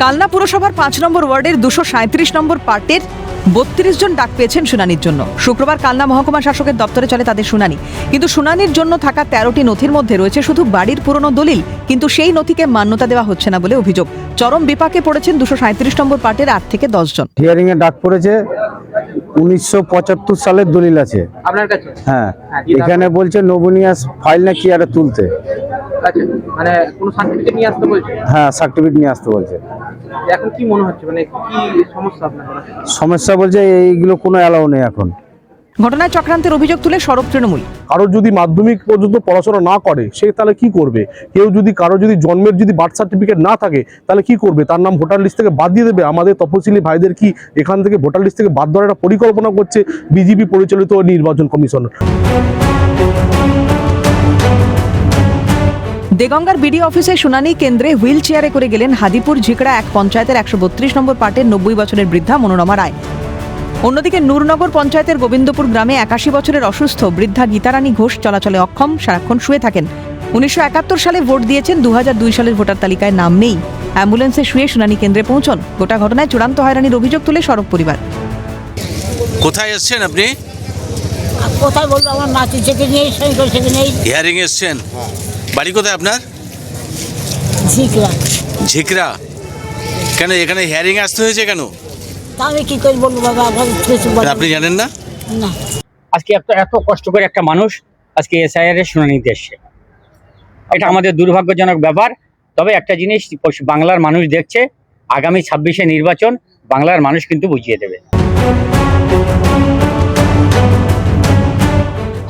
কালনা পুরসভার ৫ নম্বর ওয়ার্ডের ২৩৭ নম্বর পার্টের ৩২ জন ডাক পেয়েছেন শুনানির জন্য। শুক্রবার কালনা মহকুমা শাসকের দপ্তরে চলে তাদের শুনানি। কিন্তু শুনানির জন্য থাকা ১৩টি নথির মধ্যে রয়েছে শুধু বাড়ির পুরনো দলিল, কিন্তু সেই নথিকে মান্যতা দেওয়া হচ্ছে না বলে অভিযোগ। চরম বিপাকে পড়েছেন ২৩৭ নম্বর পার্টের ৮ থেকে ১০ জন। হিয়ারিং এ ডাক পড়েছে, ১৯৭৫ সালের দলিল আছে আপনার কাছে। হ্যাঁ, এখানে বলছে নবুনিয়াস ফাইল না কি আরে তুলতে। আচ্ছা, মানে কোনো সার্টিফিকেট নিয়ে আসতে বলছে? হ্যাঁ, সার্টিফিকেট নিয়ে আসতে বলছে। এখন কি মনে হচ্ছে, মানে কি সমস্যা আপনার? সমস্যা বলছে এইগুলো কোনো অ্যালাউ নেই এখন। ঘটনায় চক্রান্তের অভিযোগ তুলে সরব তৃণমূল। কারো যদি মাধ্যমিক পর্যন্ত পড়াশোনা না করে সে তাহলে কি করবে? কেউ যদি কারো যদি জন্মের যদি বার্থ সার্টিফিকেট না থাকে তাহলে কি করবে? তার নাম ভোটার লিস্ট থেকে বাদ দিয়ে দেবে? আমাদের তপশিলি ভাইদের কি এখান থেকে ভোটার লিস্ট থেকে বাদ দেওয়ার একটা পরিকল্পনা করছে বিজেপি পরিচালিত নির্বাচন কমিশন। দেগঙ্গার বিডিও অফিসে শুনানি কেন্দ্রে হুইল চেয়ারে করে গেলেন হাদিপুর ঝিকড়া এক পঞ্চায়েতের ১৩২ নম্বর পার্টের ৯০ বছরের বৃদ্ধা মনোরমা রায়। অন্যদিকে নূরনগর পঞ্চায়েতের গোবিন্দপুর গ্রামে ৮১ বছরের অসুস্থ বৃদ্ধা গীতারানী ঘোষ চলাচলে অক্ষম, সারাক্ষণ শুয়ে থাকেন। ১৯৭১ সালে ভোট দিয়েছেন, ২০০২ সালের ভোটার তালিকায় নাম নেই। অ্যাম্বুলেন্সে শুয়ে শুনানি কেন্দ্রে পৌঁছন। গোটা ঘটনায় চূড়ান্ত হয়রানির অভিযোগ তুলে সরব পরিবার। কোথায় এসছেন আপনি? কোথায় বলবো, আমার নাতি থেকে নিয়ে সই করছে কি নেই। হিয়ারিং এসছেন? বাড়ি কোথায় আপনার? ঝিকরা। ঝিকরা? কেন এখানে হিয়ারিং আসতে হয়েছে কেন? তা আমি কি করে বলবো বাবা, আপনি জানেন না? না। আজকে এত কষ্ট করে একটা মানুষ আজকে এসআইআর এর শুনানি দিচ্ছে, এটা আমাদের দুর্ভাগ্যজনক ব্যাপার। তবে একটা জিনিস বাংলার মানুষ দেখছে, আগামী ২৬শে নির্বাচন বাংলার মানুষ কিন্তু বুঝিয়ে দেবে।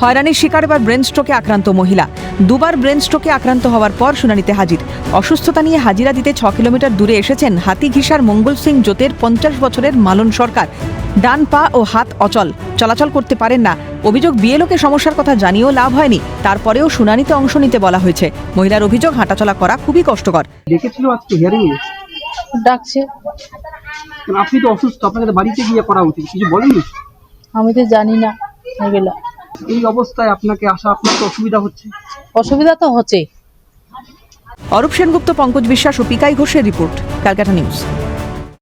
হয়রানির শিকার এবার ব্রেন স্ট্রোকে আক্রান্ত মহিলা। দুবার ব্রেন স্ট্রোকে আক্রান্ত হওয়ার পর শুনানিতে হাজির। অসুস্থতা নিয়ে হাজিরা দিতে ৬ কিলোমিটার দূরে এসেছেন হাতিঘিসার মঙ্গল সিং জোতের ৫০ বছরের মালন সরকার। ডান পা ও হাত অচল, চলাচল করতে পারেন না। অভিযোগ বিএলওকে সমস্যার কথা জানিয়েও লাভ হয়নি, তারপরেও শুনানিতে অংশ নিতে বলা হয়েছে। মহিলার অভিযোগ হাঁটাচলা করা খুবই কষ্টকর। দেখেছিল আজকে হিয়ারিং এ? ডাকছে। আপনি তো অসুস্থ, আপনাকে বাড়িতে গিয়ে করা উচিত, কিছু বলেননি? আমি তো জানি না এগুলা। এই অবস্থায় আপনাকে আসা, আপনার তো অসুবিধা হচ্ছে। অসুবিধা তো হচ্ছে। অরূপ সেনগুপ্ত, পঙ্কজ বিশ্বাস ও পিকাই ঘোষের রিপোর্ট, ক্যালকাটা নিউজ।